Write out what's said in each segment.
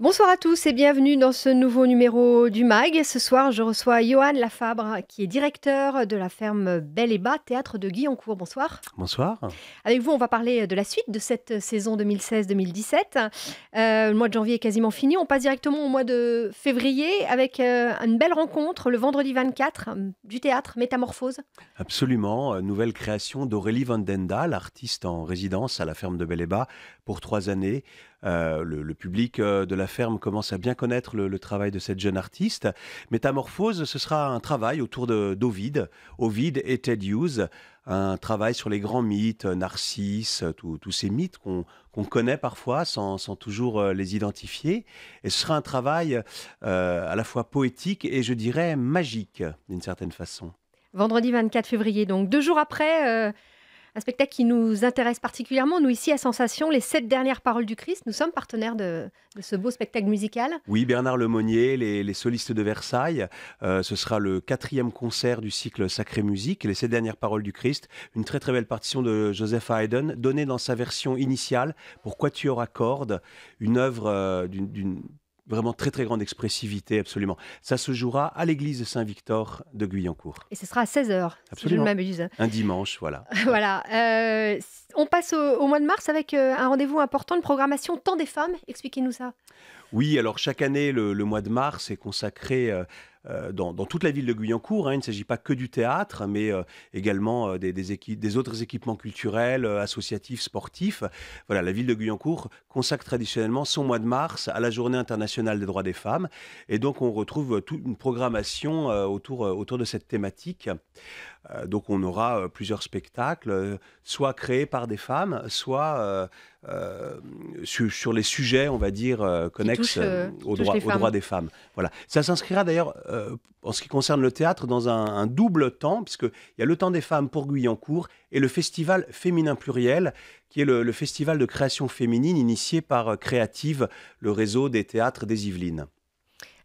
Bonsoir à tous et bienvenue dans ce nouveau numéro du MAG. Ce soir, je reçois Johan Lafabre, qui est directeur de la ferme Belle et Bas, théâtre de Guyancourt. Bonsoir. Bonsoir. Avec vous, on va parler de la suite de cette saison 2016-2017. Le mois de janvier est quasiment fini. On passe directement au mois de février avec une belle rencontre le vendredi 24 du théâtre Métamorphose. Absolument. Nouvelle création d'Aurélie Van Dendal, artiste en résidence à la ferme de Belle et Bas pour 3 années. Le public de la ferme commence à bien connaître le travail de cette jeune artiste. Métamorphose, ce sera un travail autour d'Ovide, Ovide et Ted Hughes, un travail sur les grands mythes, Narcisse, tous ces mythes qu'on connaît parfois sans toujours les identifier. Et ce sera un travail à la fois poétique et je dirais magique d'une certaine façon. Vendredi 24 février, donc 2 jours après, un spectacle qui nous intéresse particulièrement, nous ici à Sensation, les 7 dernières paroles du Christ. Nous sommes partenaires de ce beau spectacle musical. Oui, Bernard Lemonnier, les solistes de Versailles. Ce sera le 4e concert du cycle Sacrée Musique, les 7 dernières paroles du Christ. Une très très belle partition de Joseph Haydn, donnée dans sa version initiale pour quatuor à cordes. Une œuvre d'une vraiment très très grande expressivité, absolument. Ça se jouera à l'église Saint-Victor de Guyancourt. Et ce sera à 16h, si je ne Absolument. m'abuse. Un dimanche, voilà. Voilà. On passe au mois de mars avec un rendez-vous important, une programmation Temps des femmes. Expliquez-nous ça. Oui, alors chaque année, le mois de mars est consacré dans toute la ville de Guyancourt. Il ne s'agit pas que du théâtre, mais également des autres équipements culturels, associatifs, sportifs. Voilà, la ville de Guyancourt consacre traditionnellement son mois de mars à la Journée internationale des droits des femmes. Et donc, on retrouve toute une programmation autour de cette thématique. Donc, on aura plusieurs spectacles, soit créés par des femmes, soit sur les sujets, on va dire, connexes aux droits des femmes. Voilà. Ça s'inscrira d'ailleurs, en ce qui concerne le théâtre, dans un double temps, puisqu'il y a le temps des femmes pour Guyancourt et le festival féminin pluriel, qui est le festival de création féminine initié par Créative, le réseau des théâtres des Yvelines.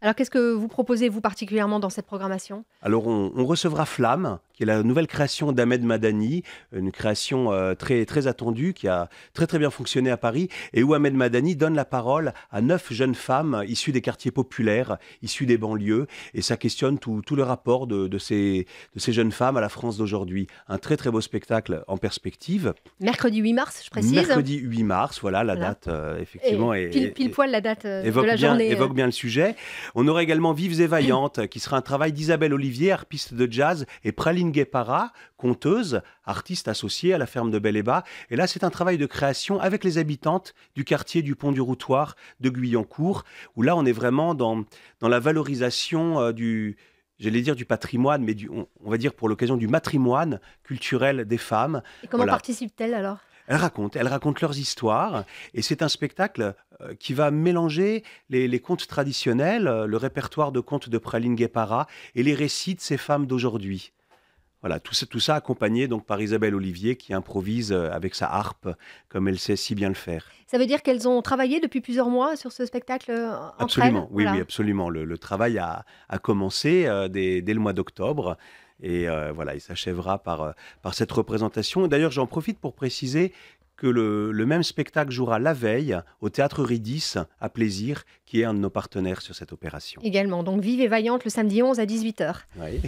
Alors, qu'est-ce que vous proposez, vous, particulièrement, dans cette programmation ? Alors, on recevra Flamme, qui est la nouvelle création d'Ahmed Madani, une création très, très attendue, qui a très, très bien fonctionné à Paris, et où Ahmed Madani donne la parole à 9 jeunes femmes issues des quartiers populaires, issues des banlieues, et ça questionne tout le rapport de ces jeunes femmes à la France d'aujourd'hui. Un très, très beau spectacle en perspective. Mercredi 8 mars, je précise. Mercredi 8 mars, voilà, la date, effectivement. Et pile poil la date de la journée. Évoque bien le sujet. On aura également Vives et Vaillantes, qui sera un travail d'Isabelle Olivier, harpiste de jazz, et Praline Guépara, conteuse, artiste associée à la ferme de Belle et Bas. Et là, c'est un travail de création avec les habitantes du quartier du Pont du Routoir de Guyancourt, où là, on est vraiment dans la valorisation du patrimoine, mais on va dire pour l'occasion du matrimoine culturel des femmes. Et comment participent-elles alors ? Elles racontent leurs histoires, et c'est un spectacle qui va mélanger les contes traditionnels, le répertoire de contes de Praline Guépara et les récits de ces femmes d'aujourd'hui. Voilà, tout ça accompagné donc par Isabelle Olivier, qui improvise avec sa harpe comme elle sait si bien le faire. Ça veut dire qu'elles ont travaillé depuis plusieurs mois sur ce spectacle entre Absolument, elles ? oui, Voilà. oui, absolument. Le travail a commencé dès le mois d'octobre. Et voilà, il s'achèvera par cette représentation. D'ailleurs, j'en profite pour préciser que le même spectacle jouera la veille au Théâtre Ridis à Plaisir, qui est un de nos partenaires sur cette opération. Également, donc Vive et Vaillante le samedi 11 à 18h. Oui.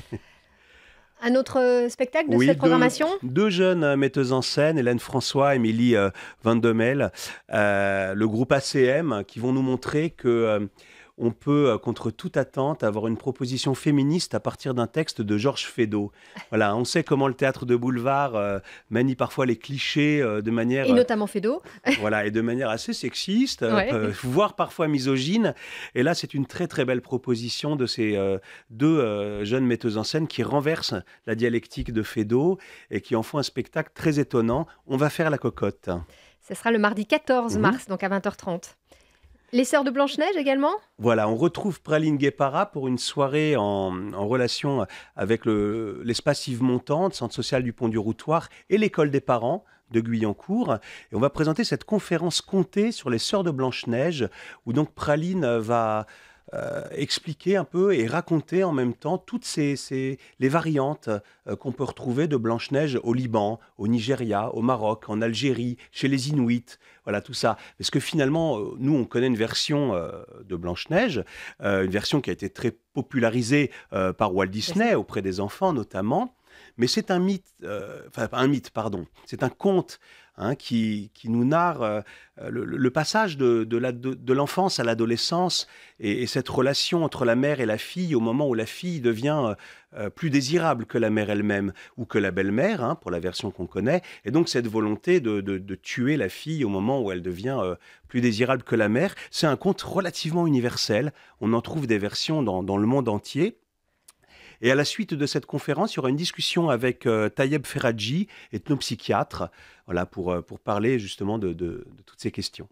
Un autre spectacle de cette programmation ? Deux jeunes metteuses en scène, Hélène François, Émilie Van de Mel, le groupe ACM, qui vont nous montrer que on peut, contre toute attente, avoir une proposition féministe à partir d'un texte de Georges Feydeau. Voilà, on sait comment le théâtre de boulevard manie parfois les clichés de manière... Et notamment Feydeau. Voilà, et de manière assez sexiste, Ouais. voire parfois misogyne. Et là, c'est une très très belle proposition de ces deux jeunes metteuses en scène qui renversent la dialectique de Feydeau et qui en font un spectacle très étonnant. On va faire la cocotte. Ce sera le mardi 14 mars, donc à 20h30. Les Sœurs de Blanche-Neige également ? Voilà, on retrouve Praline Guépara pour une soirée en relation avec l'espace Yves Montand, centre social du Pont du Routoir, et l'école des parents de Guyancourt. Et on va présenter cette conférence contée sur les Sœurs de Blanche-Neige, où donc Praline va expliquer un peu et raconter en même temps toutes les variantes qu'on peut retrouver de Blanche-Neige au Liban, au Nigeria, au Maroc, en Algérie, chez les Inuits, voilà tout ça. Parce que finalement, nous, on connaît une version de Blanche-Neige, une version qui a été très popularisée par Walt Disney auprès des enfants notamment. Mais c'est un mythe, enfin pas un mythe, pardon, c'est un conte qui nous narre le passage de l'enfance à l'adolescence et cette relation entre la mère et la fille au moment où la fille devient plus désirable que la mère elle-même ou que la belle-mère, pour la version qu'on connaît, et donc cette volonté de tuer la fille au moment où elle devient plus désirable que la mère. C'est un conte relativement universel, on en trouve des versions dans le monde entier. Et à la suite de cette conférence, il y aura une discussion avec Tayeb Ferradji, ethnopsychiatre, voilà, pour parler justement de toutes ces questions.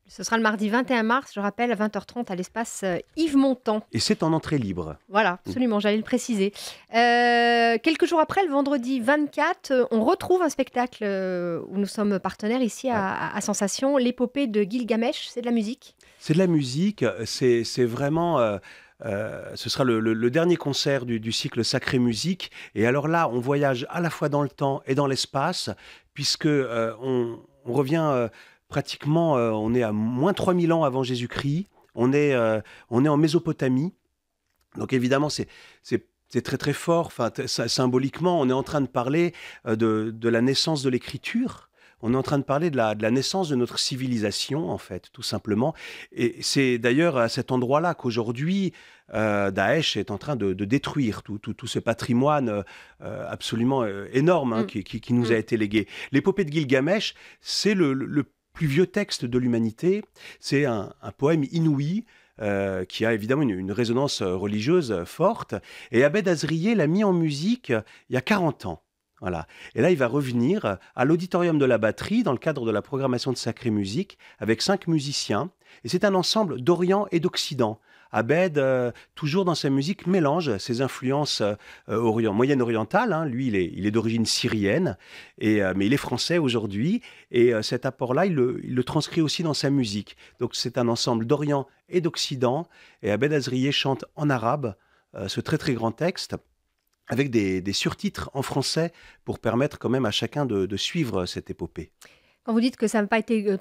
Ce sera le mardi 21 mars, je rappelle, à 20h30 à l'espace Yves Montand. Et c'est en entrée libre. Voilà, absolument, j'allais le préciser. Quelques jours après, le vendredi 24, on retrouve un spectacle où nous sommes partenaires ici à Sensation, l'épopée de Gilgamesh, c'est de la musique. C'est de la musique, c'est vraiment... ce sera le dernier concert du cycle Sacrée Musique. Et alors là, on voyage à la fois dans le temps et dans l'espace, puisque on revient pratiquement, on est à moins 3000 ans avant Jésus-Christ. On est en Mésopotamie. Donc évidemment, c'est très très fort. Enfin, symboliquement, on est en train de parler de la naissance de l'écriture. On est en train de parler de la naissance de notre civilisation, en fait, tout simplement. Et c'est d'ailleurs à cet endroit-là qu'aujourd'hui, Daesh est en train de détruire tout ce patrimoine absolument énorme qui nous a été légué. L'épopée de Gilgamesh, c'est le plus vieux texte de l'humanité. C'est un poème inouï, qui a évidemment une résonance religieuse forte. Et Abed Azrié l'a mis en musique il y a 40 ans. Voilà. Et là, il va revenir à l'Auditorium de la Batterie dans le cadre de la programmation de Sacrée Musique avec 5 musiciens. Et c'est un ensemble d'Orient et d'Occident. Abed, toujours dans sa musique, mélange ses influences moyen-orientales. Lui, il est d'origine syrienne, mais il est français aujourd'hui. Et cet apport-là, il le transcrit aussi dans sa musique. Donc c'est un ensemble d'Orient et d'Occident. Et Abed Azrié chante en arabe ce très très grand texte, avec des surtitres en français pour permettre quand même à chacun de suivre cette épopée. Quand vous dites que ça n'a pas été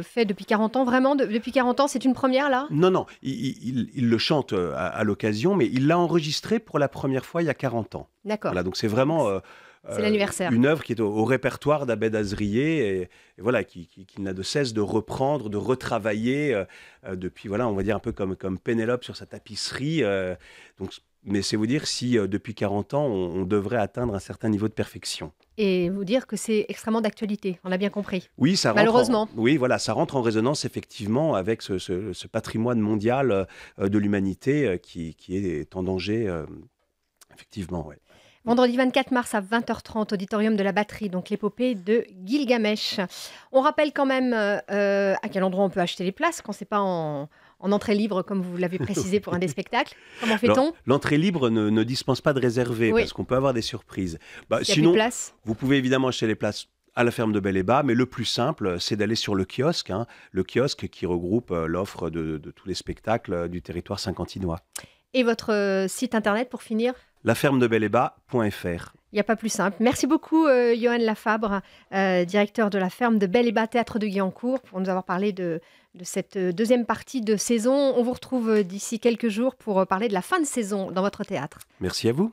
fait depuis 40 ans, vraiment, depuis 40 ans, c'est une première là? Non, il le chante à l'occasion, mais il l'a enregistré pour la première fois il y a 40 ans. D'accord. Voilà, donc c'est vraiment c'est l'anniversaire. Une œuvre qui est au répertoire d'Abed Azrié et voilà, qui n'a de cesse de reprendre, de retravailler depuis, voilà, on va dire un peu comme Pénélope sur sa tapisserie. Mais c'est vous dire si depuis 40 ans, on devrait atteindre un certain niveau de perfection. Et vous dire que c'est extrêmement d'actualité, on l'a bien compris. Oui, ça malheureusement. Oui, voilà, ça rentre en résonance effectivement avec ce patrimoine mondial de l'humanité qui est en danger, effectivement, ouais. Vendredi 24 mars à 20h30, auditorium de la Batterie, donc l'épopée de Gilgamesh. On rappelle quand même à quel endroit on peut acheter les places quand c'est pas en entrée libre, comme vous l'avez précisé pour un des spectacles. Comment fait-on? L'entrée libre ne dispense pas de réserver, parce qu'on peut avoir des surprises. Sinon, vous pouvez évidemment acheter les places à la ferme de Bel-et-Bas, mais le plus simple, c'est d'aller sur le kiosque qui regroupe l'offre de tous les spectacles du territoire saint-quentinois. Et votre site internet pour finir? lafermedebel-et-bas.fr. Il n'y a pas plus simple. Merci beaucoup, Johan Lafabre, directeur de la ferme de Bel-et-Bas, théâtre de Guyancourt, pour nous avoir parlé de cette deuxième partie de saison. On vous retrouve d'ici quelques jours pour parler de la fin de saison dans votre théâtre. Merci à vous.